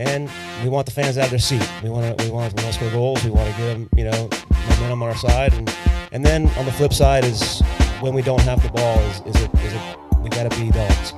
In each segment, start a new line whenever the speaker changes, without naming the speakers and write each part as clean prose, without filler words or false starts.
and we want the fans out of their seat. We want to score goals. We want to give them, momentum on our side, and then on the flip side is when we don't have the ball, is it we got to be dogs.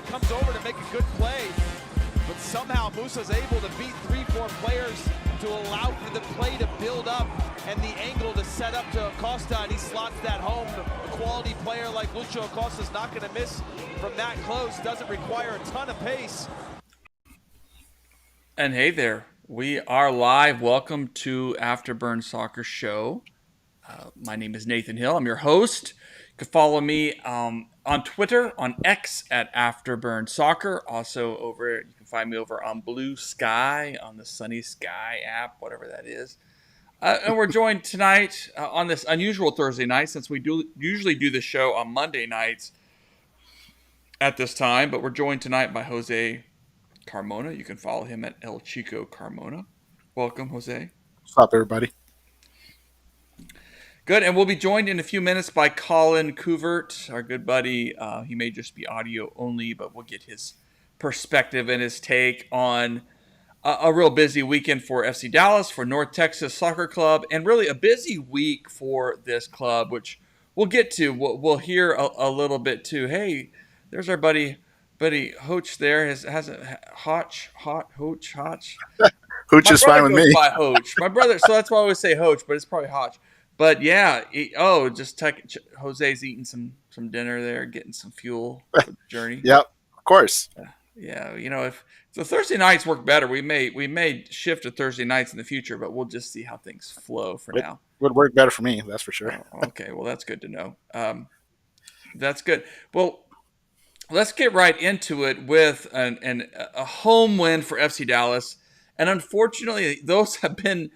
Comes over to make a good play, but somehow Musa's able to beat 3-4 players to allow for the play to build up and the angle to set up to Acosta, and he slots that home. A quality player like Lucho Acosta's not going to miss from that close. Doesn't require a ton of pace.
And hey there, we are live. Welcome to Afterburn Soccer Show. My name is Nathan Hill. I'm your host. You can follow me on Twitter, on X at Afterburn Soccer. Also you can find me over on Blue Sky, on the Sunny Sky app, whatever that is. And we're joined tonight on this unusual Thursday night, since we usually do the show on Monday nights at this time. But we're joined tonight by Jose Carmona. You can follow him at El Chico Carmona. Welcome, Jose.
What's up, everybody?
Good, and we'll be joined in a few minutes by Colin Couvert, our good buddy. He may just be audio only, but we'll get his perspective and his take on a real busy weekend for FC Dallas, for North Texas Soccer Club, and really a busy week for this club, which we'll get to. We'll hear a little bit too. Hey, there's our buddy Hoach there. Hotch.
Hooch is fine with me.
By Hoach. My brother, so that's why I always say Hoach, but it's probably Hotch. But yeah, Jose's eating some dinner there, getting some fuel for the journey.
Yep, of course.
Yeah, if the Thursday nights work better, we may shift to Thursday nights in the future, but we'll just see how things flow for now.
Would work better for me, that's for sure.
Okay, well that's good to know. That's good. Well, let's get right into it with a home win for FC Dallas, and unfortunately, those have been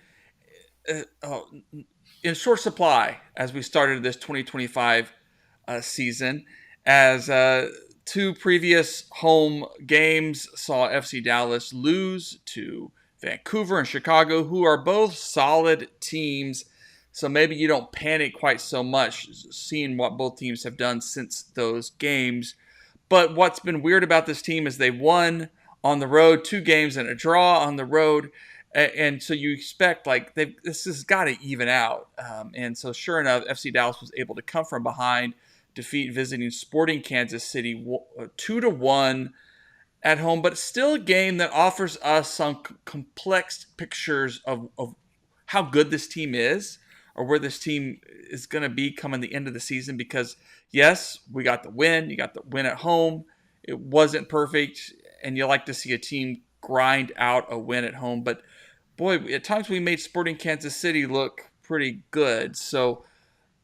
in short supply as we started this 2025 season, as two previous home games saw FC Dallas lose to Vancouver and Chicago, who are both solid teams. So maybe you don't panic quite so much seeing what both teams have done since those games. But what's been weird about this team is they won on the road, 2 games and a draw on the road. And so you expect this has got to even out. And so sure enough, FC Dallas was able to come from behind, defeat visiting Sporting Kansas City 2-1 at home, but still a game that offers us some complex pictures of how good this team is, or where this team is going to be coming the end of the season. Because yes, we got the win. You got the win at home. It wasn't perfect, and you like to see a team grind out a win at home, but boy, at times we made Sporting Kansas City look pretty good. So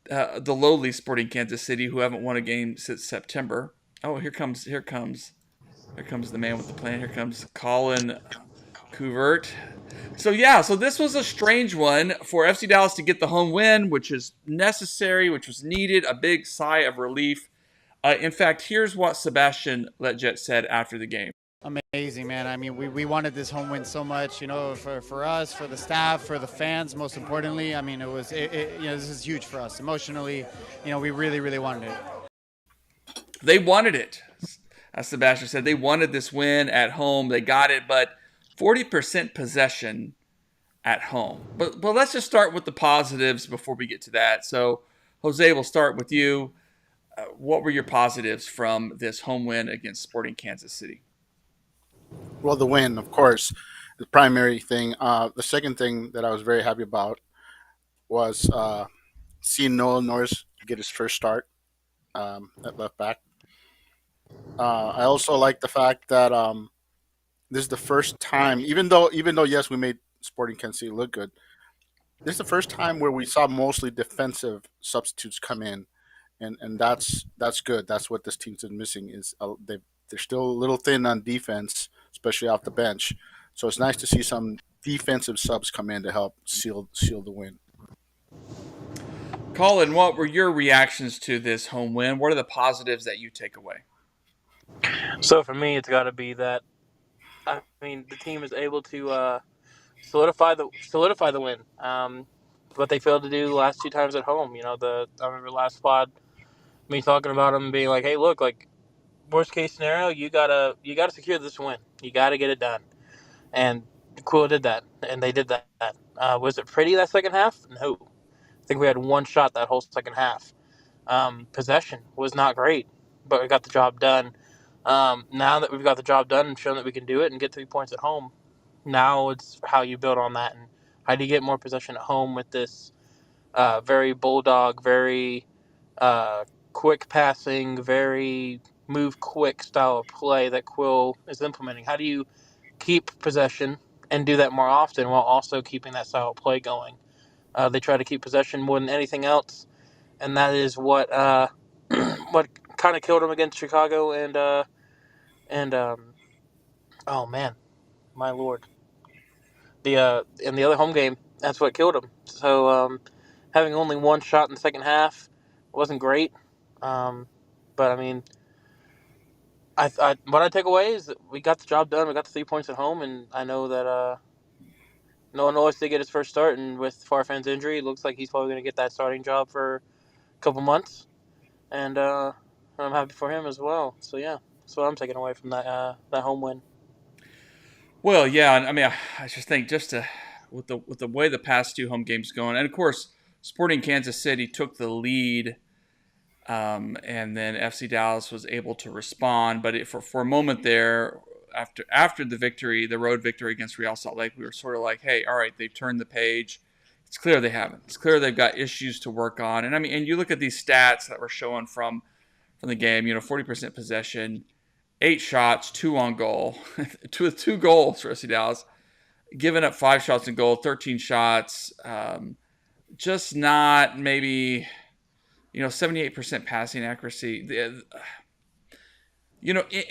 the lowly Sporting Kansas City, who haven't won a game since September. Oh, here comes the man with the plan. Here comes Colin Couvert. So this was a strange one for FC Dallas to get the home win, which is necessary, which was needed, a big sigh of relief. In fact, here's what Sebastian Letjet said after the game.
Amazing, man. I mean, we wanted this home win so much, for us, for the staff, for the fans, most importantly. I mean, this is huge for us emotionally. We really, really wanted it.
They wanted it. As Sebastian said, they wanted this win at home. They got it, but 40% possession at home. But let's just start with the positives before we get to that. So, Jose, we'll start with you. What were your positives from this home win against Sporting Kansas City?
Well, the win, of course, the primary thing. The second thing that I was very happy about was seeing Noah Norris get his first start at left back. I also like the fact that this is the first time, even though yes, we made Sporting Kansas City look good, this is the first time where we saw mostly defensive substitutes come in, and that's good. That's what this team's been missing, is they're still a little thin on defense, especially off the bench. So it's nice to see some defensive subs come in to help seal the win.
Colin, what were your reactions to this home win? What are the positives that you take away?
So for me, it's got to be that the team is able to solidify the win. What they failed to do last two times at home. I remember last pod me talking about them being like, "Hey, look, like worst case scenario, you gotta secure this win. You gotta get it done." And Quill did that, and they did that. Was it pretty that second half? No. I think we had one shot that whole second half. Possession was not great, but we got the job done. Now that we've got the job done and shown that we can do it and get 3 points at home, now it's how you build on that and how do you get more possession at home with this very bulldog, very quick passing, very move quick style of play that Quill is implementing. How do you keep possession and do that more often while also keeping that style of play going? They try to keep possession more than anything else, and that is what what kind of killed them against Chicago and oh man, my lord, the in the other home game. That's what killed them. So having only one shot in the second half wasn't great, but I mean, what I take away is that we got the job done. We got the 3 points at home, and I know that Noah Norris did get his first start, and with Farfan's injury, it looks like he's probably going to get that starting job for a couple months, and I'm happy for him as well. So yeah, that's what I'm taking away from that home win.
Well, yeah, I mean, I just think with the way the past two home games going, and of course, Sporting Kansas City took the lead, and then FC Dallas was able to respond. But for a moment there, after the victory, the road victory against Real Salt Lake, we were sort of like, hey, all right, they've turned the page. It's clear they haven't. It's clear they've got issues to work on. And I mean, and you look at these stats that were showing from the game, 40% possession, 8 shots, 2 on goal, two goals for FC Dallas, giving up 5 shots in goal, 13 shots, just not maybe, 78% passing accuracy.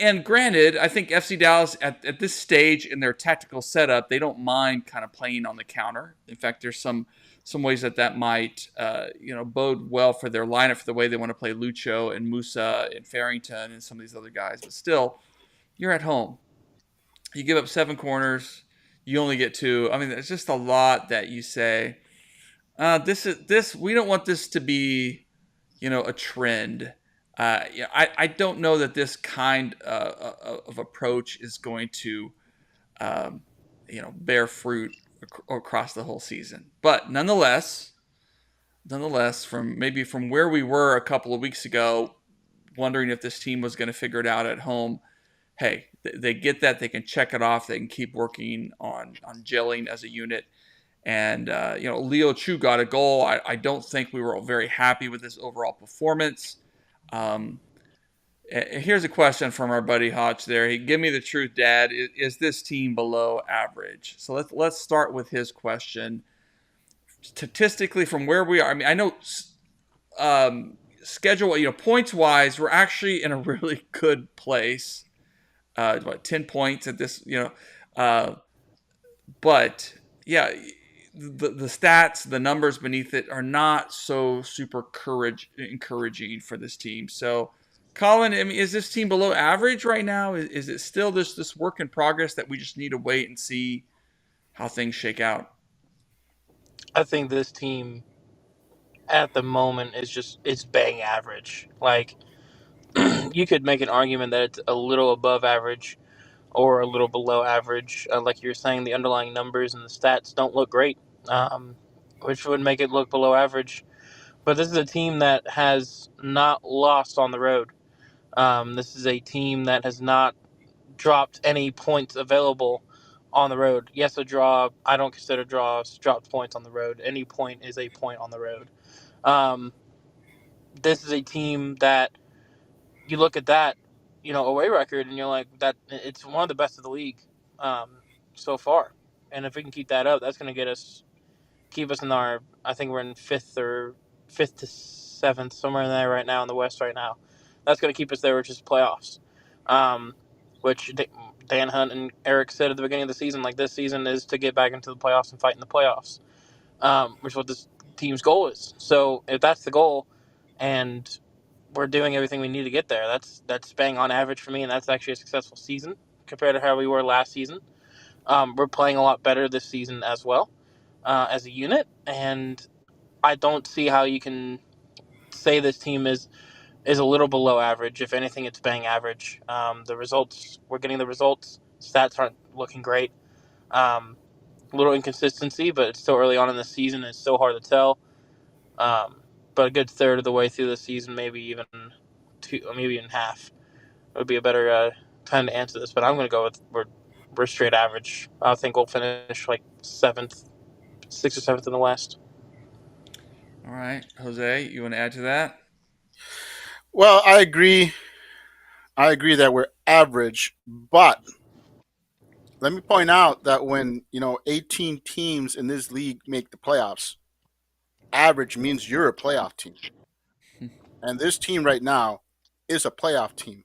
And granted, I think FC Dallas at this stage in their tactical setup, they don't mind kind of playing on the counter. In fact, there's some ways that might, bode well for their lineup, for the way they want to play Lucho and Musa and Farrington and some of these other guys. But still, you're at home. You give up 7 corners. You only get 2. I mean, there's just a lot that you say, we don't want this to be, a trend. I don't know that this kind of approach is going to, bear fruit across the whole season. But nonetheless, from where we were a couple of weeks ago, wondering if this team was going to figure it out at home, hey, they get that. They can check it off. They can keep working on gelling as a unit. And, Leo Chu got a goal. I don't think we were very happy with his overall performance. Here's a question from our buddy Hodge there. Give me the truth, Dad. Is this team below average? So let's start with his question. Statistically, from where we are, I mean, I know schedule, points-wise, we're actually in a really good place. 10 points at this, but yeah, the stats, the numbers beneath it are not so super encouraging for this team. So, Colin, I mean, is this team below average right now? Is it still this work in progress that we just need to wait and see how things shake out?
I think this team at the moment it's bang average. Like, you could make an argument that it's a little above average or a little below average. Like you were saying, the underlying numbers and the stats don't look great, which would make it look below average. But this is a team that has not lost on the road. This is a team that has not dropped any points available on the road. Yes, a draw. I don't consider draws dropped points on the road. Any point is a point on the road. This is a team that you look at that, away record, and you're like, that it's one of the best of the league so far. And if we can keep that up, that's going to keep us in our. I think we're in fifth to seventh, somewhere in there right now in the West right now. That's going to keep us there, which is playoffs. which Dan Hunt and Eric said at the beginning of the season, like this season is to get back into the playoffs and fight in the playoffs, which is what this team's goal is. So if that's the goal, and we're doing everything we need to get there, that's bang on average for me, and that's actually a successful season compared to how we were last season. We're playing a lot better this season as well as a unit, and I don't see how you can say this team is a little below average. If anything, it's bang average. The results, we're getting the results. Stats aren't looking great. A little inconsistency, but it's still early on in the season. It's still hard to tell. But a good third of the way through the season, maybe even half, would be a better time to answer this. But I'm going to go with we're straight average. I think we'll finish like sixth or seventh in the West.
All right, Jose, you want to add to that?
Well, I agree. I agree that we're average, but let me point out that when 18 teams in this league make the playoffs, average means you're a playoff team, and this team right now is a playoff team.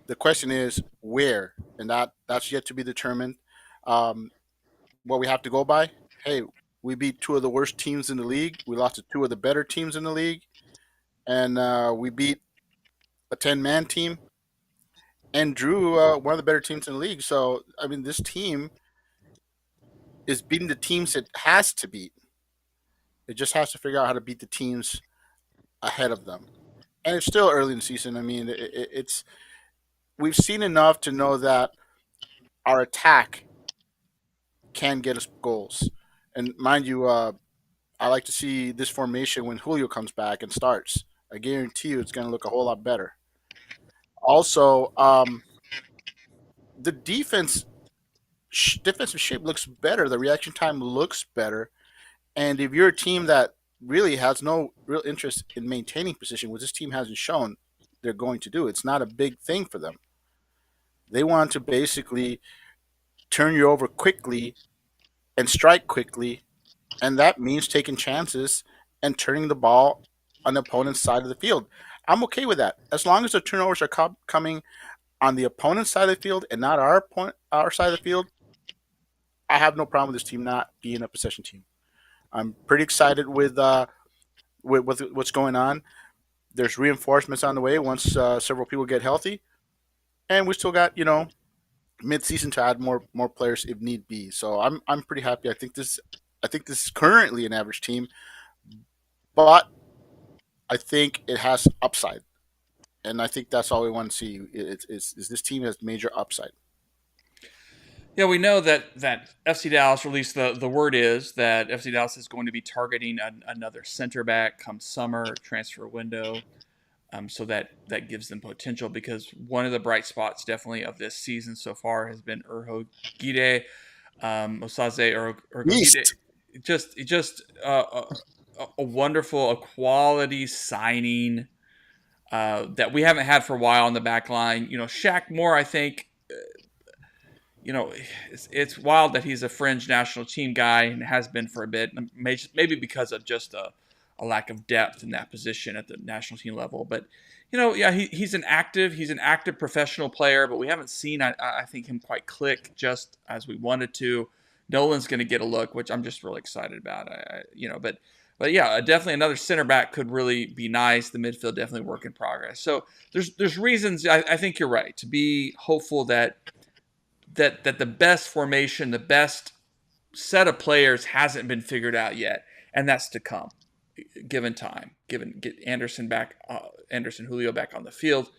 The question is where, and that's yet to be determined. What we have to go by, hey, we beat two of the worst teams in the league. We lost to two of the better teams in the league, and we beat a 10-man team and drew one of the better teams in the league. So, I mean, this team is beating the teams it has to beat. It just has to figure out how to beat the teams ahead of them. And it's still early in the season. I mean, it's we've seen enough to know that our attack can get us goals. And mind you, I like to see this formation when Julio comes back and starts. I guarantee you it's going to look a whole lot better. Also, the defensive shape looks better. The reaction time looks better. And if you're a team that really has no real interest in maintaining position, which this team hasn't shown they're going to do, it's not a big thing for them. They want to basically turn you over quickly and strike quickly, and that means taking chances and turning the ball on the opponent's side of the field. I'm okay with that. As long as the turnovers are coming on the opponent's side of the field and not our side of the field, I have no problem with this team not being a possession team. I'm pretty excited with what's going on. There's reinforcements on the way once several people get healthy, and we still got mid-season to add more players if need be. So I'm pretty happy. I think this is currently an average team, but I think it has upside, and I think that's all we want to see. Is this team has major upside.
Yeah, we know that FC Dallas, or at least the word is that FC Dallas is going to be targeting another center back come summer transfer window. So that gives them potential, because one of the bright spots definitely of this season so far has been Urhoghide, Osaze Urhoghide. Just a wonderful, a quality signing that we haven't had for a while on the back line. Shaq Moore, I think, it's wild that he's a fringe national team guy and has been for a bit, maybe because of just a lack of depth in that position at the national team level. But, he's an active professional player, but we haven't seen, I think, him quite click just as we wanted to. Nolan's going to get a look, which I'm just really excited about. But yeah, definitely another center back could really be nice. The midfield definitely work in progress. So there's reasons, I think you're right, to be hopeful that the best formation, the best set of players hasn't been figured out yet, and that's to come. Given time, get Anderson back, Julio back on the field,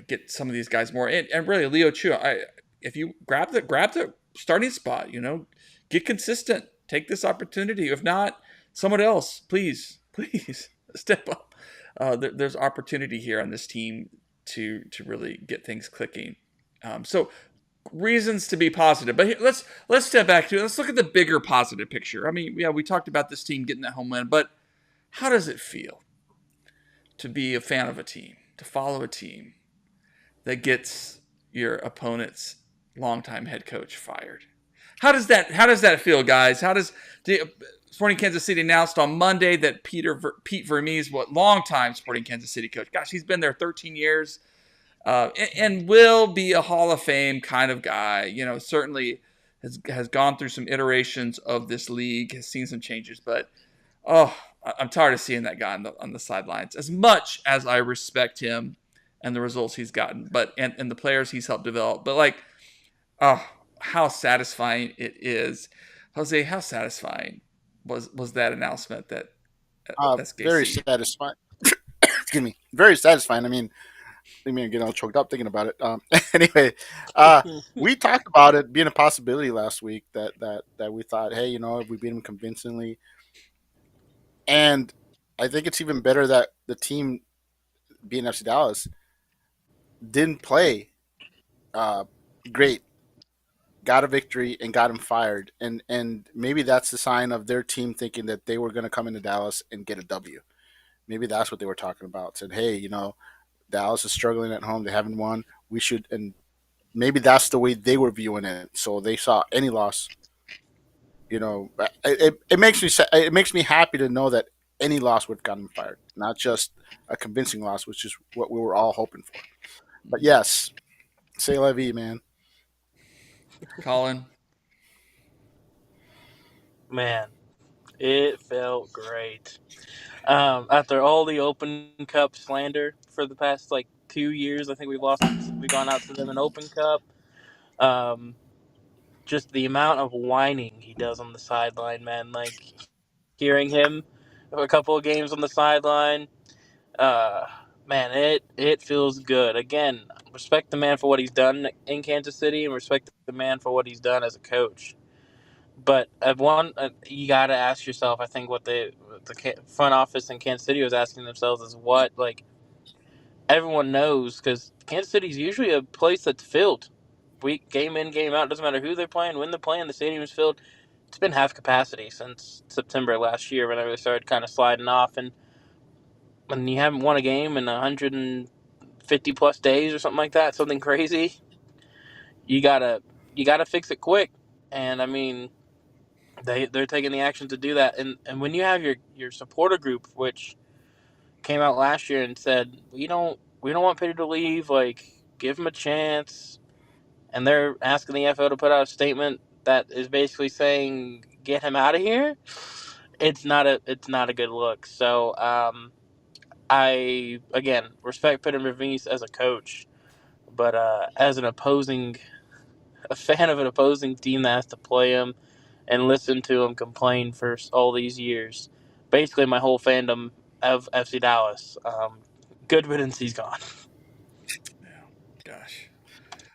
get some of these guys more, and really Leo Chu. If you grab the starting spot, get consistent, take this opportunity. If not, someone else, please step up. There's opportunity here on this team to really get things clicking. So reasons to be positive, but let's step back to let's look at the bigger positive picture. I mean, yeah, we talked about this team getting that home win, but how does it feel to be a fan of a team, to follow a team that gets your opponent's longtime head coach fired? How does that feel, guys? Sporting Kansas City announced on Monday that Pete Vermees, longtime Sporting Kansas City coach, gosh, he's been there 13 years. and will be a Hall of Fame kind of guy. You know, certainly has gone through some iterations of this league, has seen some changes, but I'm tired of seeing that guy on the sidelines. As much as I respect him and the results he's gotten, but and the players he's helped develop, but like, how satisfying it is, Jose. How satisfying was that announcement that SKC?
Very satisfying. Excuse me. Very satisfying. I mean, get all choked up thinking about it. Anyway, we talked about it being a possibility last week that we thought, hey, if we beat them convincingly, and I think it's even better that the team, being FC Dallas, didn't play great, got a victory, and got him fired, and maybe that's the sign of their team thinking that they were going to come into Dallas and get a W. Maybe that's what they were talking about. Said, hey, Dallas is struggling at home. They haven't won. We should, and maybe that's the way they were viewing it. So they saw any loss. It makes me happy to know that any loss would have gotten them fired, not just a convincing loss, which is what we were all hoping for. But yes, c'est la vie, man.
Colin,
Man, it felt great. After all the Open Cup slander for the past 2 years, I think we've gone out to them in Open Cup. Just the amount of whining he does on the sideline, man. Like hearing him a couple of games on the sideline, man, it feels good. Again, respect the man for what he's done in Kansas City, and respect the man for what he's done as a coach. But you got to ask yourself. I think what the front office in Kansas City was asking themselves is what everyone knows, because Kansas City is usually a place that's filled, game in, game out. Doesn't matter who they're playing, when they're playing, the stadium is filled. It's been half capacity since September last year when they started kind of sliding off, and when you haven't won a game in 150 plus days or something like that, something crazy, you gotta fix it quick. And I mean, they're taking the action to do that. And when you have your supporter group, which came out last year and said we don't want Peter to leave, give him a chance, and they're asking the FO to put out a statement that is basically saying get him out of here, it's not a good look. So I again respect Peter Mavis as a coach, but as a fan of an opposing team that has to play him and listen to him complain for all these years, basically my whole fandom of FC Dallas, good riddance, he's gone.
Gosh,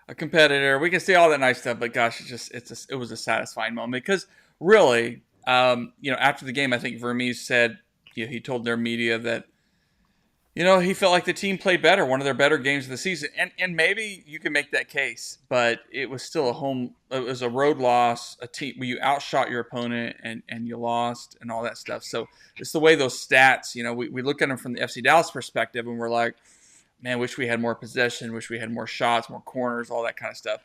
a competitor. We can say all that nice stuff, but gosh, it was a satisfying moment because really, after the game, I think Vermees said, he told their media that, he felt like the team played better, one of their better games of the season, and maybe you can make that case, but it was still it was a road loss, a team where you outshot your opponent and you lost and all that stuff. So it's the way those stats, we look at them from the FC Dallas perspective and we're like, man, wish we had more possession, wish we had more shots, more corners, all that kind of stuff.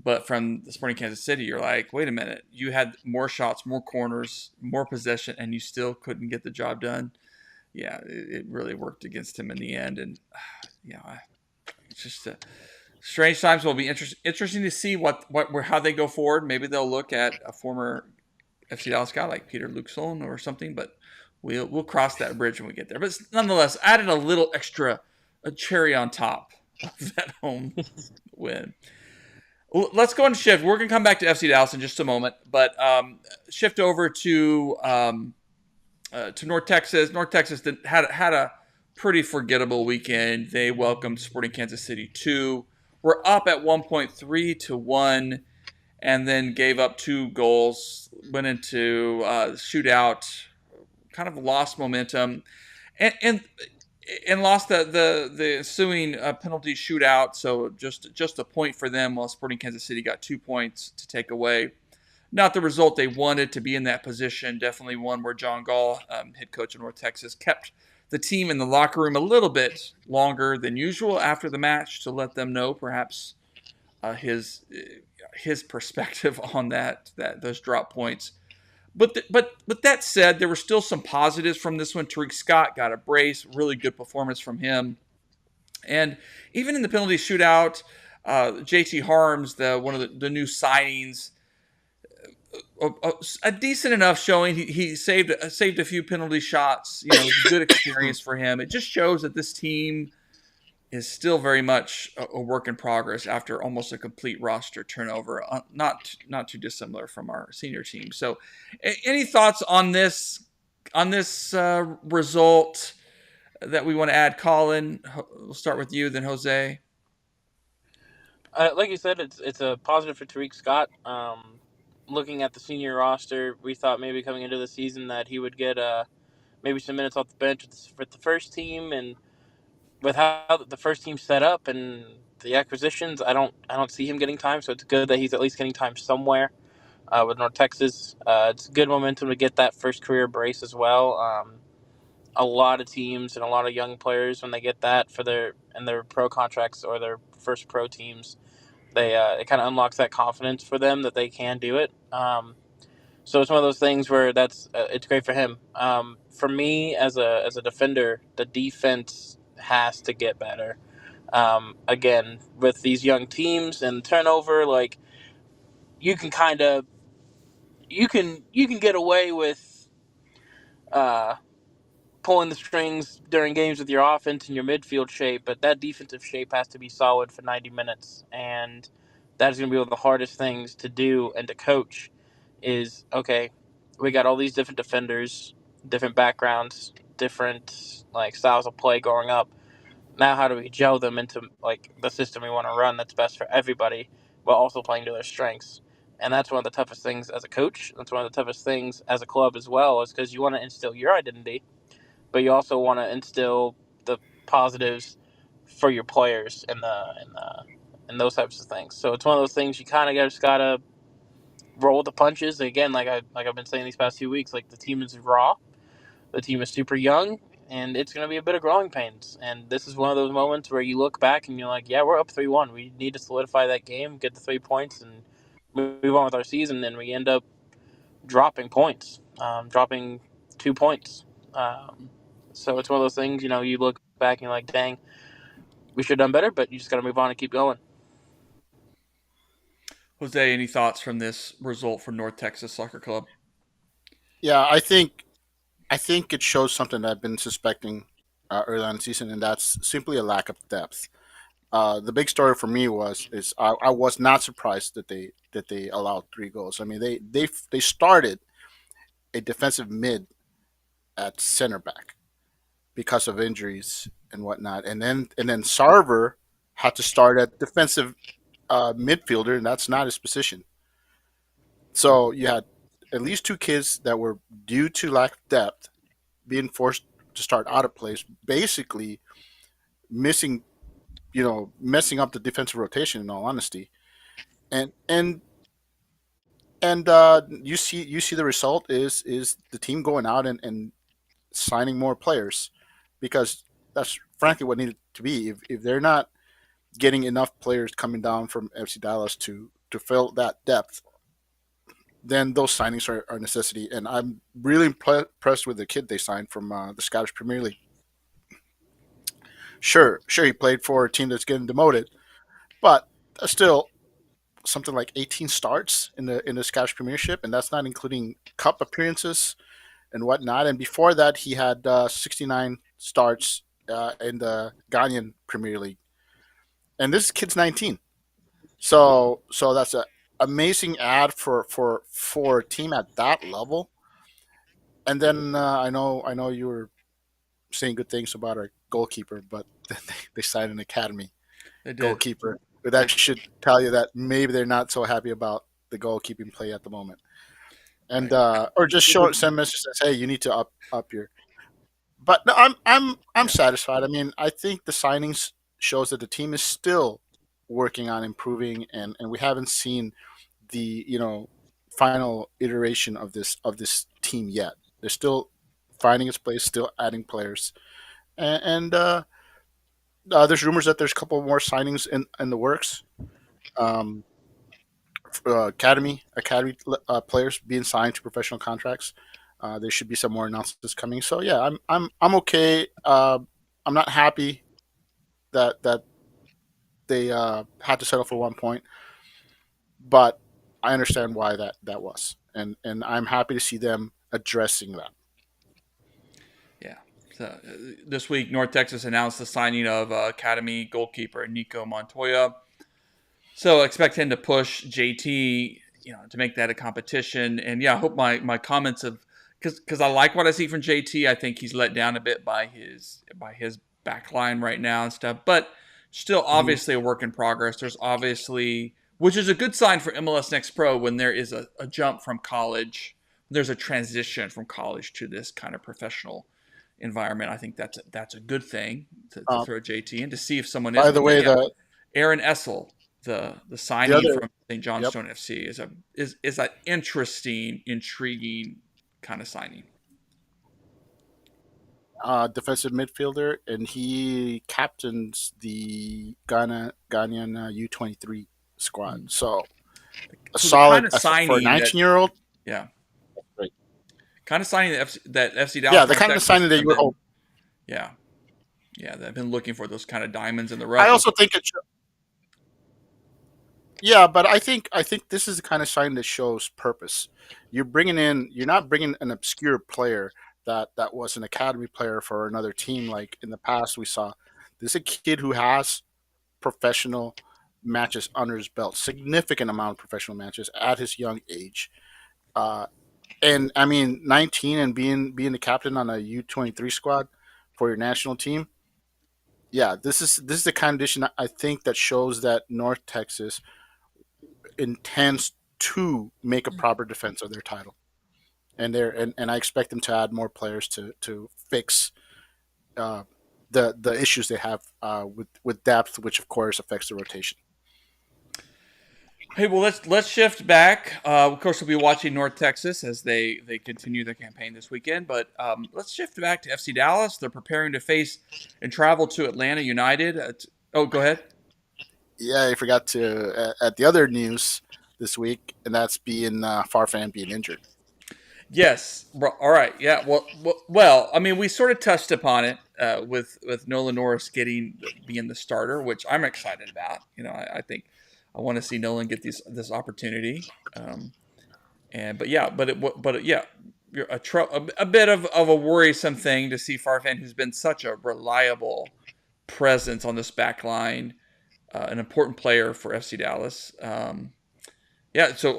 But from the Sporting Kansas City, you're like, wait a minute, you had more shots, more corners, more possession, and you still couldn't get the job done. Yeah, it really worked against him in the end. And, it's just strange times. Will be interesting to see how they go forward. Maybe they'll look at a former FC Dallas guy like Peter Luxon or something, but we'll cross that bridge when we get there. But nonetheless, added a little extra, a cherry on top of that home win. Let's go and shift. We're going to come back to FC Dallas in just a moment, but shift over to North Texas. North Texas had a pretty forgettable weekend. They welcomed Sporting Kansas City 2. We're up at 1.3-1, and then gave up 2 goals. Went into shootout, kind of lost momentum, and lost the ensuing penalty shootout. So just a point for them, while Sporting Kansas City got 2 points to take away. Not the result they wanted to be in that position. Definitely one where John Gall, head coach of North Texas, kept the team in the locker room a little bit longer than usual after the match to let them know perhaps his perspective on those drop points. But that said, there were still some positives from this one. Tariq Scott got a brace, really good performance from him. And even in the penalty shootout, JT Harms, one of the new signings, a decent enough showing. He saved a few penalty shots. You know, it was a good experience for him. It just shows that this team is still very much a work in progress after almost a complete roster turnover. Not too dissimilar from our senior team. So, any thoughts on this result that we want to add, Colin? We'll start with you, then Jose.
Like you said, it's a positive for Tariq Scott. Looking at the senior roster, we thought maybe coming into the season that he would get maybe some minutes off the bench with the first team, and with how the first team's set up and the acquisitions, I don't see him getting time. So it's good that he's at least getting time somewhere with North Texas. It's good momentum to get that first career brace as well. A lot of teams and a lot of young players, when they get that for their pro contracts or their first pro teams, they it kind of unlocks that confidence for them that they can do it. So it's one of those things where it's great for him. For me as a defender, the defense has to get better. Again, with these young teams and turnover, like you can kind of you can get away with uh, pulling the strings during games with your offense and your midfield shape, but that defensive shape has to be solid for 90 minutes, and that is going to be one of the hardest things to do and to coach. Is okay, we got all these different defenders, different backgrounds, different like styles of play growing up. Now, how do we gel them into like the system we want to run that's best for everybody, while also playing to their strengths? And that's one of the toughest things as a coach. That's one of the toughest things as a club as well, is because you want to instill your identity, but you also want to instill the positives for your players and those types of things. So it's one of those things you kind of just gotta roll with the punches. Again, I've been saying these past 2 weeks, like the team is raw, the team is super young, and it's going to be a bit of growing pains. And this is one of those moments where you look back and you're like, yeah, we're up 3-1. We need to solidify that game, get the 3 points, and move on with our season. And we end up dropping points, dropping 2 points. So it's one of those things, you look back and you're like, dang, we should have done better, but you just got to move on and keep going.
Jose, any thoughts from this result for North Texas Soccer Club?
Yeah, I think it shows something that I've been suspecting early on in the season, and that's simply a lack of depth. The big story for me I was not surprised that they allowed 3 goals. I mean, they started a defensive mid at center back because of injuries and whatnot, and then Sarver had to start at defensive midfielder, and that's not his position. So you had at least 2 kids that were, due to lack of depth, being forced to start out of place, basically missing, messing up the defensive rotation. In all honesty, and and you see the result is the team going out and signing more players, because that's frankly what needed to be. If they're not getting enough players coming down from FC Dallas to fill that depth, then those signings are a necessity. And I'm really impressed with the kid they signed from the Scottish Premier League. Sure, he played for a team that's getting demoted, but still something like 18 starts in the Scottish Premiership, and that's not including cup appearances and whatnot. And before that, he had 69 starts in the Ghanaian Premier League, and this kid's 19. So that's an amazing ad for a team at that level. And then I know you were saying good things about our goalkeeper, but they signed an academy
They did.
goalkeeper. But that should tell you that maybe they're not so happy about the goalkeeping play at the moment, and or just send messages that say, hey, you need to up your. But no, I'm satisfied. I mean, I think the signings shows that the team is still working on improving, and we haven't seen the final iteration of this team yet. They're still finding its place, still adding players, and there's rumors that there's a couple more signings in the works. Um, academy players being signed to professional contracts. There should be some more announcements coming. So yeah, I'm okay. I'm not happy that they had to settle for 1 point, but I understand why that was, and I'm happy to see them addressing that.
Yeah. So this week, North Texas announced the signing of Academy goalkeeper Nico Montoya. So expect him to push JT, to make that a competition. And yeah, I hope my comments of because I like what I see from JT. I think he's let down a bit by his back line right now and stuff, but still obviously a work in progress. There's obviously, which is a good sign for MLS Next Pro when there is a jump from college. There's a transition from college to this kind of professional environment. I think that's a good thing to throw JT in to see if someone is.
By the way,
Aaron Essel, the signing
other
from St. Johnstone
yep,
FC is an interesting, intriguing kind of signing.
defensive midfielder, and he captains the Ghanaian U23 squad. So a
So the
solid
kind of
for a
signing
19-year-old.
yeah,
Great.
kind of signing that FC Dallas.
Yeah, the kind of signing that you would hope.
Yeah, they've been looking for those kind of diamonds in the rough.
I also think yeah, but I think this is the kind of sign that shows purpose. You're not bringing an obscure player that was an academy player for another team like in the past we saw. This is a kid who has professional matches under his belt, significant amount of professional matches at his young age. And I mean, 19 and being the captain on a U23 squad for your national team. Yeah, this is the kind of addition I think that shows that North Texas intends to make a proper defense of their title, and I expect them to add more players to fix the issues they have with depth, which of course affects the rotation.
Hey, well, let's shift back. Of course, we'll be watching North Texas as they continue their campaign this weekend. But let's shift back to FC Dallas. They're preparing to face and travel to Atlanta United. Go ahead.
Yeah, I forgot to at the other news this week, and that's being Farfan being injured.
Yes. All right. Yeah. Well. I mean, we sort of touched upon it with Nolan Norris being the starter, which I'm excited about. I think I want to see Nolan get this opportunity. You're a bit of a worrisome thing to see Farfan, who's been such a reliable presence on this back line, an important player for FC Dallas. So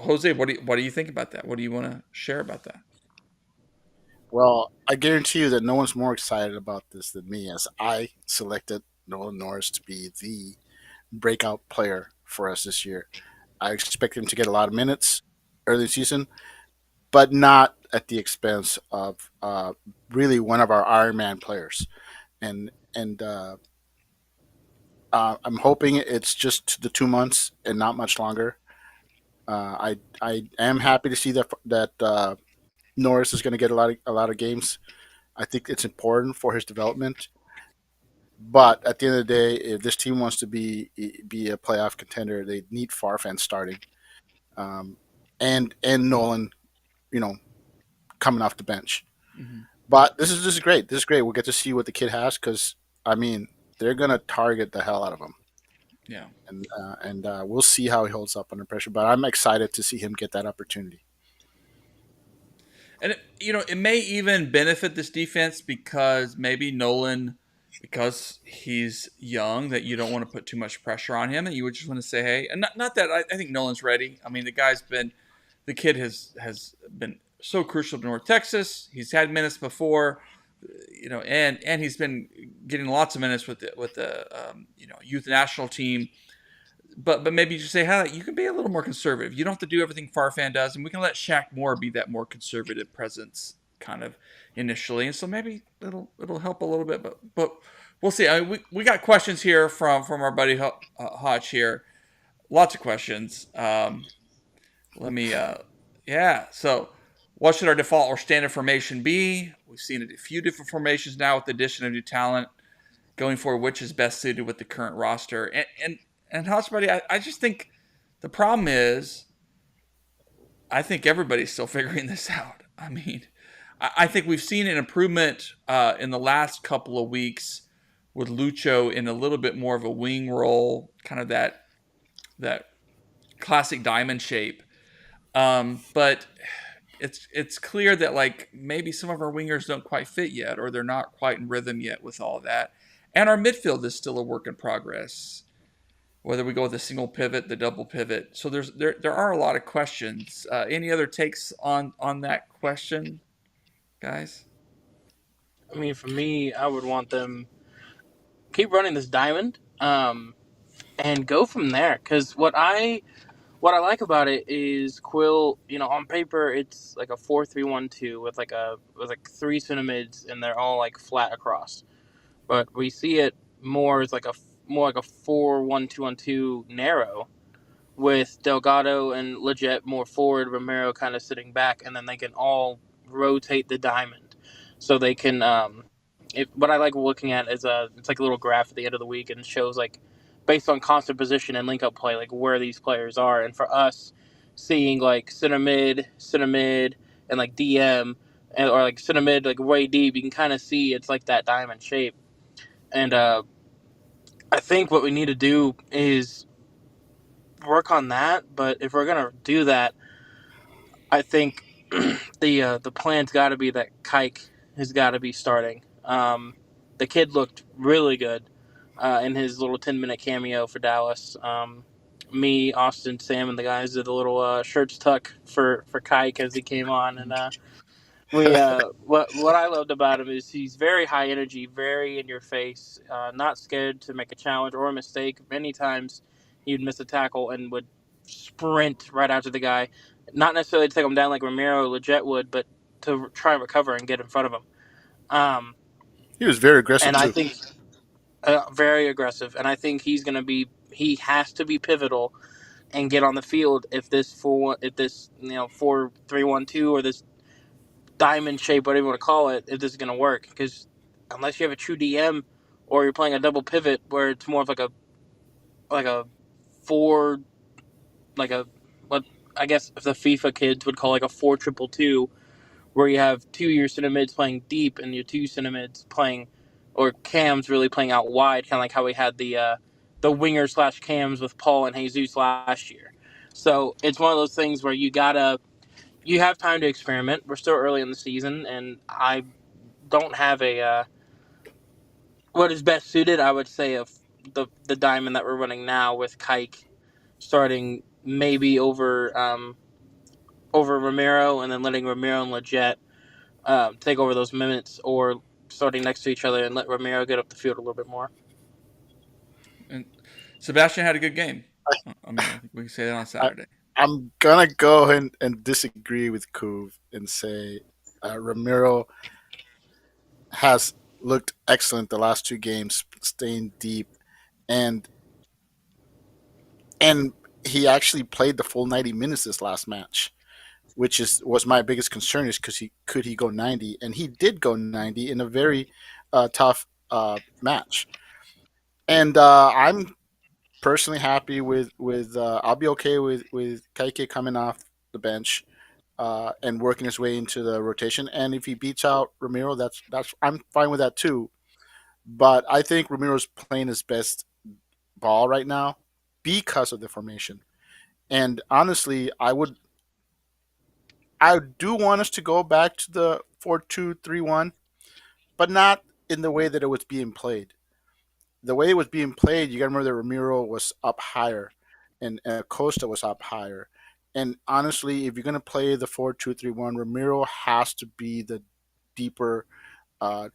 Jose, what do you think about that? What do you want to share about that?
Well, I guarantee you that no one's more excited about this than me, as I selected Nolan Norris to be the breakout player for us this year. I expect him to get a lot of minutes early season, but not at the expense of really one of our Iron Man players. And I'm hoping it's just the 2 months and not much longer. I am happy to see that Norris is going to get a lot of games. I think it's important for his development. But at the end of the day, if this team wants to be a playoff contender, they need Farfan starting, and Nolan, coming off the bench.
Mm-hmm.
But this is great. This is great. We'll get to see what the kid has because I mean they're gonna target the hell out of him.
Yeah,
and we'll see how he holds up under pressure. But I'm excited to see him get that opportunity.
and it may even benefit this defense because maybe Nolan, because he's young, that you don't want to put too much pressure on him, and you would just want to say, hey, and not that I think Nolan's ready. I mean, the kid has been so crucial to North Texas. He's had minutes before, and he's been getting lots of minutes with the youth national team. But maybe you just say, hey, you can be a little more conservative. You don't have to do everything Farfan does, and we can let Shaq Moore be that more conservative presence kind of initially. And so maybe it'll help a little bit, but we'll see. I mean, we got questions here from our buddy Hotch here. Lots of questions. So what should our default or standard formation be? We've seen a few different formations now with the addition of new talent. Going forward, which is best suited with the current roster? And Hotch, buddy, I just think the problem is I think everybody's still figuring this out. I mean, I think we've seen an improvement in the last couple of weeks with Lucho in a little bit more of a wing role, kind of that classic diamond shape. But it's clear that like maybe some of our wingers don't quite fit yet, or they're not quite in rhythm yet with all that. And our midfield is still a work in progress. Whether we go with the single pivot, the double pivot, so there are a lot of questions. Any other takes on that question, guys?
I mean, for me, I would want them keep running this diamond, and go from there. Because what I like about it is Quill. You know, on paper it's like a 4-3-1-2 with like three centimeters, and they're all like flat across. But we see it more as like a more like a 4-1-2-1-2 narrow, with Delgado and Leggett more forward, Romero kind of sitting back, and then they can all rotate the diamond, so they can. What I like looking at is it's like a little graph at the end of the week, and it shows like based on constant position and link up play, like where these players are, and for us, seeing like center mid, and like DM, or like center mid like way deep, you can kind of see it's like that diamond shape, and I think what we need to do is work on that. But if we're gonna do that, I think the plan's got to be that Kike has got to be starting. The kid looked really good in his little 10-minute cameo for Dallas. Me, Austin, Sam, and the guys did a little shirts tuck for Kike as he came on, and what I loved about him is he's very high energy, very in your face, not scared to make a challenge or a mistake. Many times he'd miss a tackle and would sprint right after the guy, not necessarily to take him down like Ramiro or Leggett would, but to try and recover and get in front of him. Um,
He was very aggressive
and I
too.
think very aggressive, and I think he has to be pivotal and get on the field if this 4-3-1-2 or this diamond shape, whatever you want to call it, if this is going to work. Because unless you have a true DM, or you're playing a double pivot where it's more of like a four, like a what I guess if the FIFA kids would call like a 4-2-2, where you have two of your center mids playing deep and your two center mids playing, or cams really playing out wide, kind of like how we had the winger slash cams with Paul and Jesus last year. So it's one of those things where you have time to experiment. We're still early in the season, and I don't have what is best suited. I would say of the diamond that we're running now with Kike starting maybe over Ramiro, and then letting Ramiro and Leggett take over those minutes, or starting next to each other and let Ramiro get up the field a little bit more.
And Sebastian had a good game. I mean, I think we can say that on Saturday.
I'm gonna go and disagree with Kuv and say Ramiro has looked excellent the last two games, staying deep, and and he actually played the full 90 minutes this last match, which was my biggest concern, is because he could he go 90, and he did go 90 in a very tough match, and I'm personally happy with I'll be okay with Kaike coming off the bench and working his way into the rotation. And if he beats out Ramiro, that's I'm fine with that too. But I think Ramiro's playing his best ball right now because of the formation. And honestly, I do want us to go back to the 4-2-3-1, but not in the way that it was being played. The way it was being played, you got to remember that Ramiro was up higher, and Costa was up higher. And honestly, if you're going to play the 4-2-3-1, Ramiro has to be the deeper. Uh,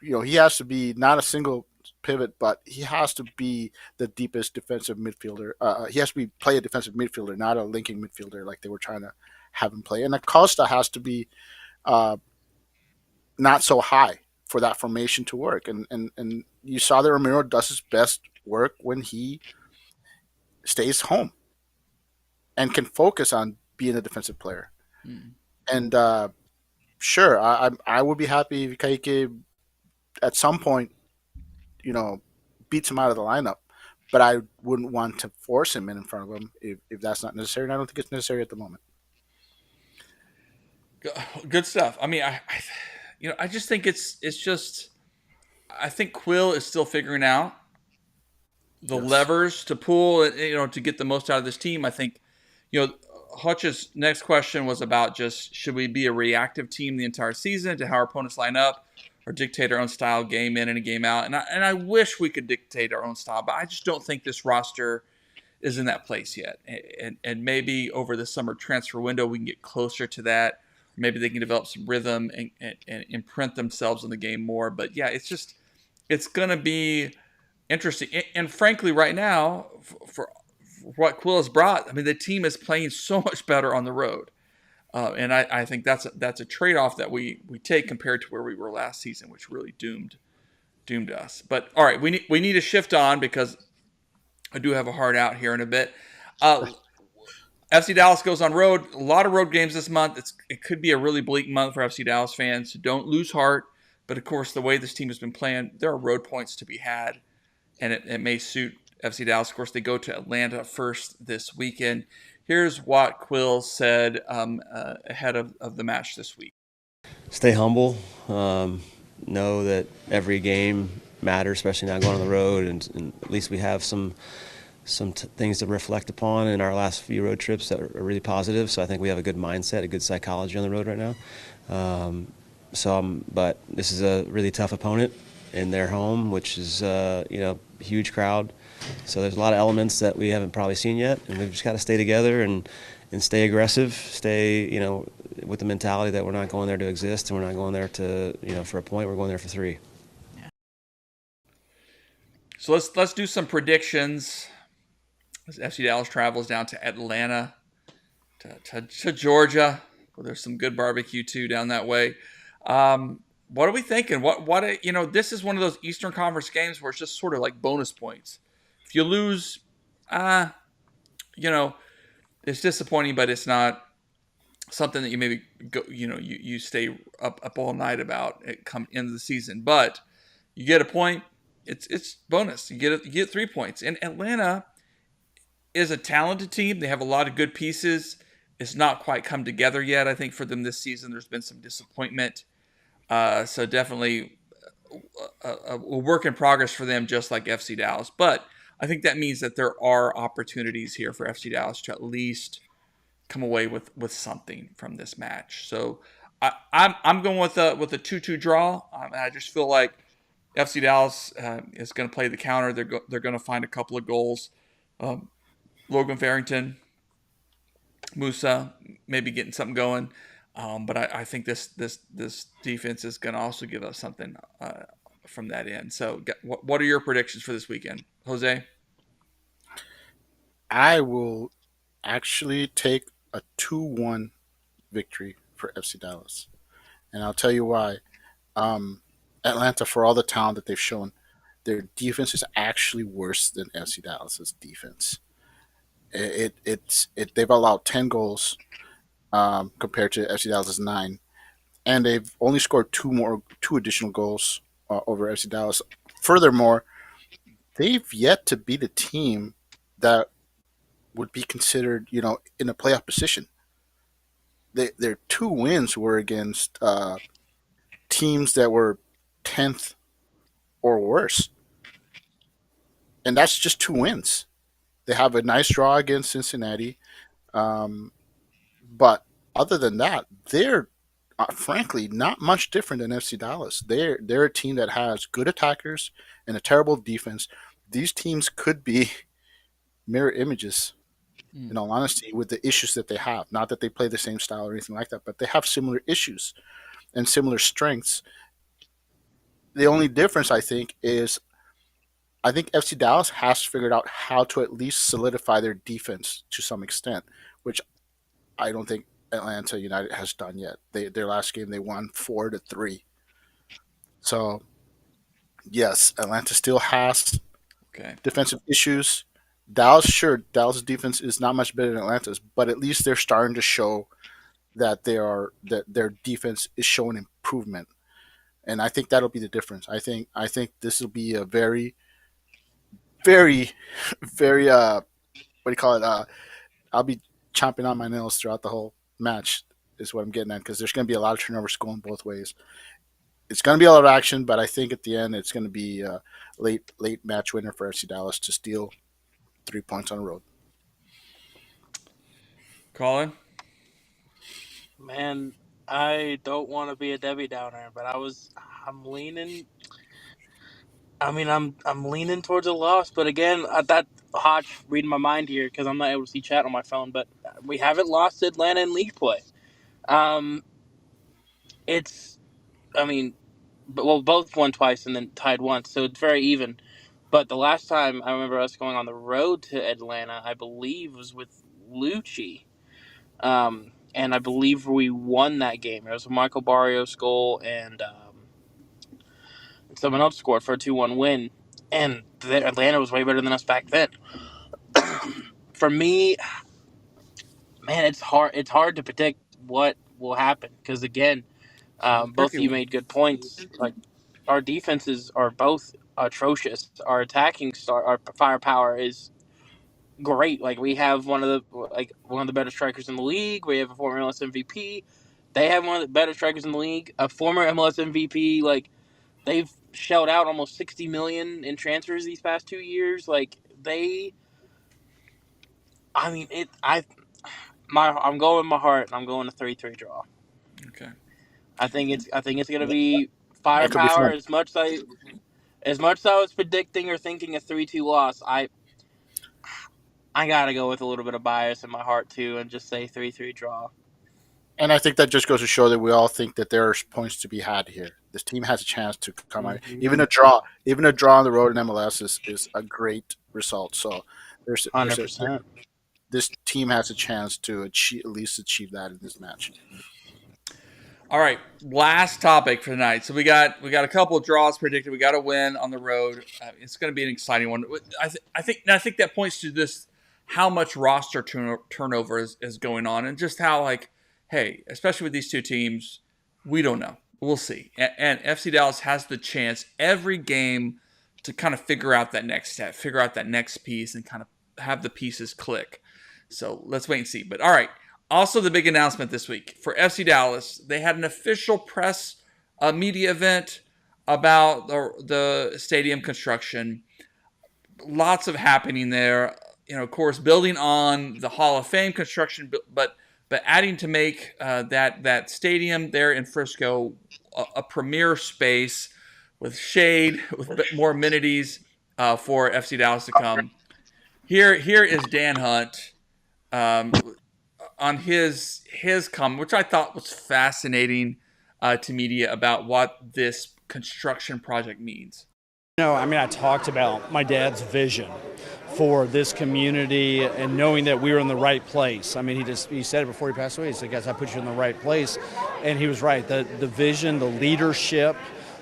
he has to be not a single pivot, but he has to be the deepest defensive midfielder. He has to play a defensive midfielder, not a linking midfielder like they were trying to have him play. And Acosta has to be not so high for that formation to work. And you saw that Ramiro does his best work when he stays home and can focus on being a defensive player.
Mm.
And sure, I would be happy if Kaike at some point, beats him out of the lineup. But I wouldn't want to force him in front of him if that's not necessary. And I don't think it's necessary at the moment.
Good stuff. I mean, I just think it's just I think Quill is still figuring out the
Yes.
levers to pull, to get the most out of this team. I think, Hutch's next question was about just should we be a reactive team the entire season to how our opponents line up, or dictate our own style game in and a game out. And I wish we could dictate our own style, but I just don't think this roster is in that place yet. And maybe over the summer transfer window we can get closer to that. Maybe they can develop some rhythm and imprint themselves on the game more. But yeah, it's going to be interesting. And frankly, right now, for what Quill has brought, I mean, the team is playing so much better on the road. And I think that's a trade-off that we take compared to where we were last season, which really doomed us. But all right, we need to shift on because I do have a hard out here in a bit. FC Dallas goes on road. A lot of road games this month. It could be a really bleak month for FC Dallas fans. So don't lose heart. But of course, the way this team has been playing, there are road points to be had, and it may suit FC Dallas. Of course, they go to Atlanta first this weekend. Here's what Quill said ahead of the match this week.
Stay humble. Know that every game matters, especially now going on the road, and at least we have some things to reflect upon in our last few road trips that are really positive. So I think we have a good mindset, a good psychology on the road right now. But this is a really tough opponent in their home, which is huge crowd. So there's a lot of elements that we haven't probably seen yet, and we've just got to stay together and stay aggressive, stay with the mentality that we're not going there to exist, and we're not going there to for a point. We're going there for 3.
So let's do some predictions as FC Dallas travels down to Atlanta, to Georgia, where there's some good barbecue too down that way. What are we thinking? This is one of those Eastern Conference games where it's just sort of like bonus points. If you lose, it's disappointing, but it's not something that you maybe go, you stay up all night about it come into the season. But you get a point, it's bonus. You get 3 points. And Atlanta is a talented team. They have a lot of good pieces. It's not quite come together yet. I think for them this season, there's been some disappointment. So definitely a work in progress for them, just like FC Dallas. But I think that means that there are opportunities here for FC Dallas to at least come away with something from this match. So I'm going with a 2-2 draw. I just feel like FC Dallas is going to play the counter. They're going to find a couple of goals. Logan Farrington, Musa, maybe getting something going. But I think this defense is going to also give us something from that end. So what are your predictions for this weekend, Jose?
I will actually take a 2-1 victory for FC Dallas. And I'll tell you why. Atlanta, for all the talent that they've shown, their defense is actually worse than FC Dallas's defense. They've allowed 10 goals compared to FC Dallas's 9, and they've only scored two additional goals over FC Dallas. Furthermore, they've yet to beat a team that would be considered, in a playoff position. Their 2 wins were against teams that were 10th or worse, and that's just 2 wins. They have a nice draw against Cincinnati, but other than that, they're frankly not much different than FC Dallas. They're a team that has good attackers and a terrible defense. These teams could be mirror images, in all honesty, with the issues that they have. Not that they play the same style or anything like that, but they have similar issues and similar strengths. The only difference, I think, is I think FC Dallas has figured out how to at least solidify their defense to some extent, which I don't think Atlanta United has done yet. Their last game they won 4-3. So yes, Atlanta still has defensive issues. Dallas' defense is not much better than Atlanta's, but at least they're starting to show that their defense is showing improvement, and I think that'll be the difference. I think this will be a very, very, very what do you call it? I'll be chomping on my nails throughout the whole match. Is what I'm getting at, because there's going to be a lot of turnovers going both ways. it's going to be a lot of action, but I think at the end it's going to be a late match winner for FC Dallas to steal 3 points on the road.
Colin?
Man, I don't want to be a Debbie Downer, but I'm leaning. I mean, I'm leaning towards a loss, but again, that Hodge reading my mind here because I'm not able to see chat on my phone. But we haven't lost to Atlanta in league play. It's, I mean, both won twice and then tied once, so it's very even. But the last time I remember us going on the road to Atlanta, I believe was with Lucci. And I believe we won that game. It was a Michael Barrios goal, and someone else scored for a 2-1 win. And Atlanta was way better than us back then. For me, man, it's hard. It's hard to predict what will happen because again, both of you made good points. Like our defenses are both atrocious. Our our firepower is great. Like we have one of the better strikers in the league. We have a former MLS MVP. They have one of the better strikers in the league. A former MLS MVP. Like they've shelled out almost $60 million in transfers these past 2 years. Like I'm going with my heart. I'm going to 3-3 draw.
Okay.
I think it's going to be
That could be
firepower
fun.
as much as I was predicting or thinking a 3-2 loss. I gotta go with a little bit of bias in my heart too, and just say 3-3 draw.
And I think that just goes to show that we all think that there are points to be had here. This team has a chance to come out. Even a draw on the road in MLS is a great result. So there's
100%.
this team has a chance to at least achieve that in this match.
All right, last topic for tonight. So we got a couple of draws predicted. We got a win on the road. It's going to be an exciting one. I think that points to this how much roster turnover is going on, and just how hey, especially with these two teams, we don't know. We'll see. And FC Dallas has the chance every game to kind of figure out that next step, figure out that next piece, and kind of have the pieces click. So let's wait and see. But all right. Also, the big announcement this week for FC Dallas, they had an official press media event about the stadium construction. Lots of happening there. Of course, building on the Hall of Fame construction, but adding to make that stadium there in Frisco a premier space with shade, with more amenities for FC Dallas to come. Here is Dan Hunt. On his comment, which I thought was fascinating to media about what this construction project means.
I talked about my dad's vision for this community and knowing that we were in the right place. He said it before he passed away. He said, guys, I put you in the right place. And he was right. The vision, the leadership,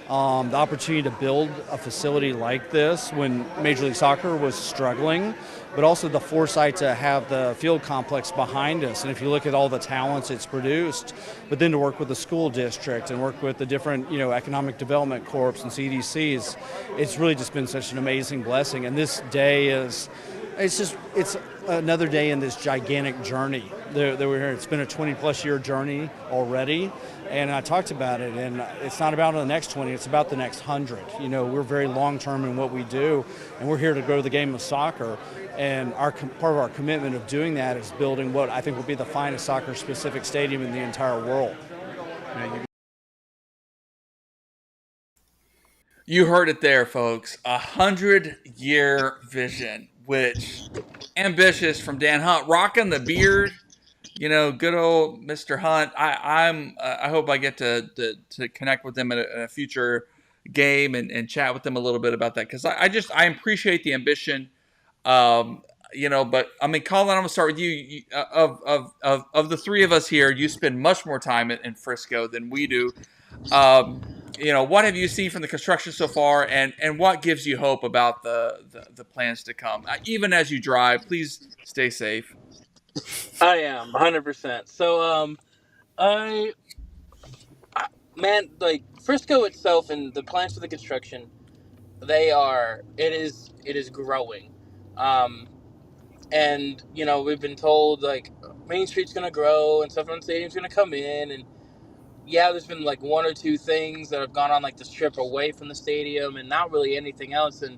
the opportunity to build a facility like this when Major League Soccer was struggling, but also the foresight to have the field complex behind us. And if you look at all the talents it's produced, but then to work with the school district and work with the different, economic development corps and CDCs, it's really just been such an amazing blessing. And this day it's another day in this gigantic journey that we're here. It's been a 20-plus year journey already. And I talked about it, and it's not about the next 20, it's about the next 100. We're very long-term in what we do, and we're here to grow the game of soccer. And part of our commitment of doing that is building what I think will be the finest soccer-specific stadium in the entire world.
You heard it there, folks. 100-year vision, which ambitious from Dan Hunt, rocking the beard. Good old Mr. Hunt. I hope I get to connect with them at a future game and chat with them a little bit about that, because I appreciate the ambition. But Colin, I'm gonna start with you. Of the three of us here, you spend much more time in Frisco than we do. What have you seen from the construction so far, and what gives you hope about the plans to come? Even as you drive, please stay safe.
I am 100%. So, Frisco itself and the plans for the construction, it is growing. And we've been told Main Street's gonna grow and stuff on the stadium's gonna come in, and yeah, there's been like one or two things that have gone on like this trip away from the stadium and not really anything else. And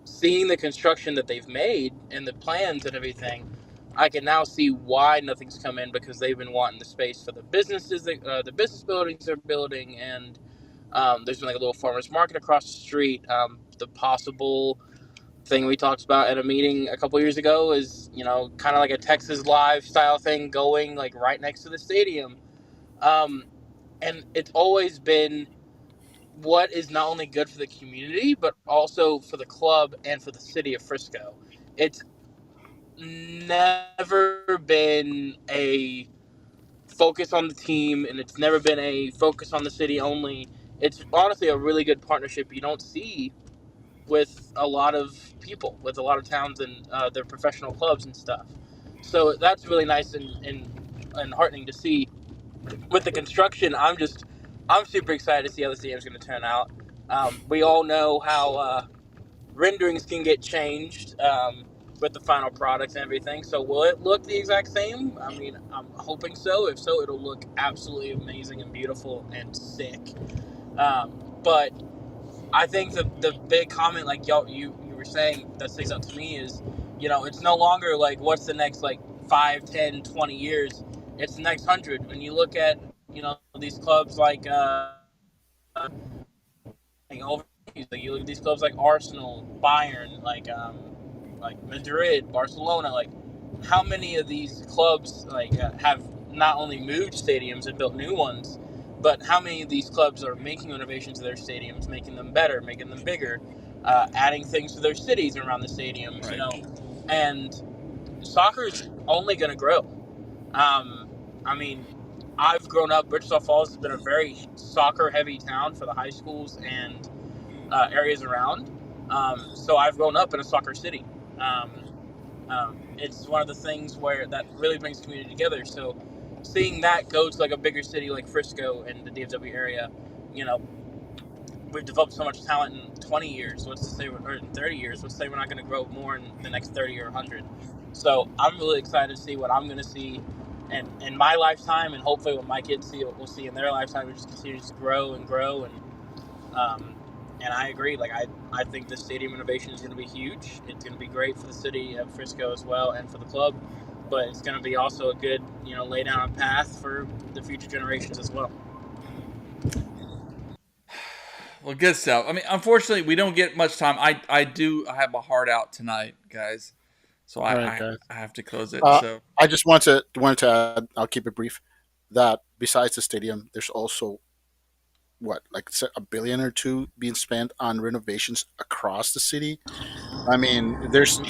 seeing the construction that they've made and the plans and everything, I can now see why nothing's come in, because they've been wanting the space for the businesses, the business buildings they're building, and there's been like a little farmers market across the street. The possible thing we talked about at a meeting a couple years ago is, kind of like a Texas Live style thing going like right next to the stadium. Um, and it's always been what is not only good for the community but also for the club and for the city of Frisco. It's never been a focus on the team, and it's never been a focus on the city only. It's honestly a really good partnership you don't see with a lot of people, with a lot of towns and their professional clubs and stuff. So that's really nice and heartening to see. With the construction, I'm super excited to see how this game is going to turn out. We all know how renderings can get changed with the final product and everything. So will it look the exact same? I mean, I'm hoping so. If so, it'll look absolutely amazing and beautiful and sick. But I think the big comment, like you were saying, that sticks out to me is, it's no longer like what's the next like 5, 10, 20 years. It's the next 100. When you look at these clubs like overseas, like you look at these clubs like Arsenal, Bayern, like Madrid, Barcelona, like how many of these clubs like have not only moved stadiums and built new ones, but how many of these clubs are making renovations to their stadiums, making them better, making them bigger, adding things to their cities around the stadiums,
Right.
And soccer is only going to grow. I mean, I've grown up. Wichita Falls has been a very soccer-heavy town for the high schools and areas around. So I've grown up in a soccer city. It's one of the things where that really brings community together. So seeing that go to like a bigger city like Frisco and the DFW area, we've developed so much talent in 20 years. What's to say, or in 30 years? What's to say we're not going to grow more in the next 30 or 100? So I'm really excited to see what I'm going to see in my lifetime, and hopefully what my kids see, what we'll see in their lifetime. It just continues to grow and grow, um, and I agree. Like I think the stadium renovation is going to be huge. It's going to be great for the city of Frisco as well, and for the club. But it's going to be also a good, lay down a path for the future generations as well.
Well, good stuff. I mean, unfortunately, we don't get much time. I have my heart out tonight, guys. So
All right, guys.
I have to close it. So
I just wanted to add. I'll keep it brief. That besides the stadium, there's also what like a billion or two being spent on renovations across the city. I mean, there's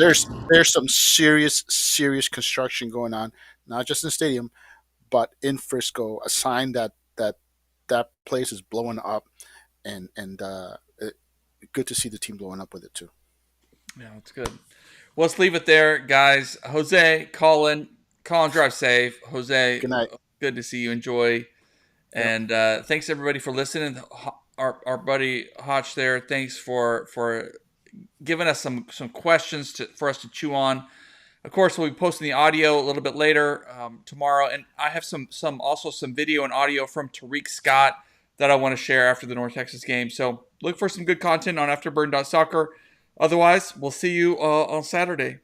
some serious construction going on, not just in the stadium, but in Frisco. A sign that place is blowing up, and good to see the team blowing up with it too.
yeah, it's good. Well, let's leave it there, guys. Jose, Colin, drive safe. Jose,
Good night.
good to see you. Enjoy. And thanks everybody for listening. Our buddy Hotch there. Thanks for giving us some questions for us to chew on. Of course, we'll be posting the audio a little bit later tomorrow, and I have some video and audio from Tariq Scott that I want to share after the North Texas game. So look for some good content on Afterburn Soccer. Otherwise, we'll see you on Saturday.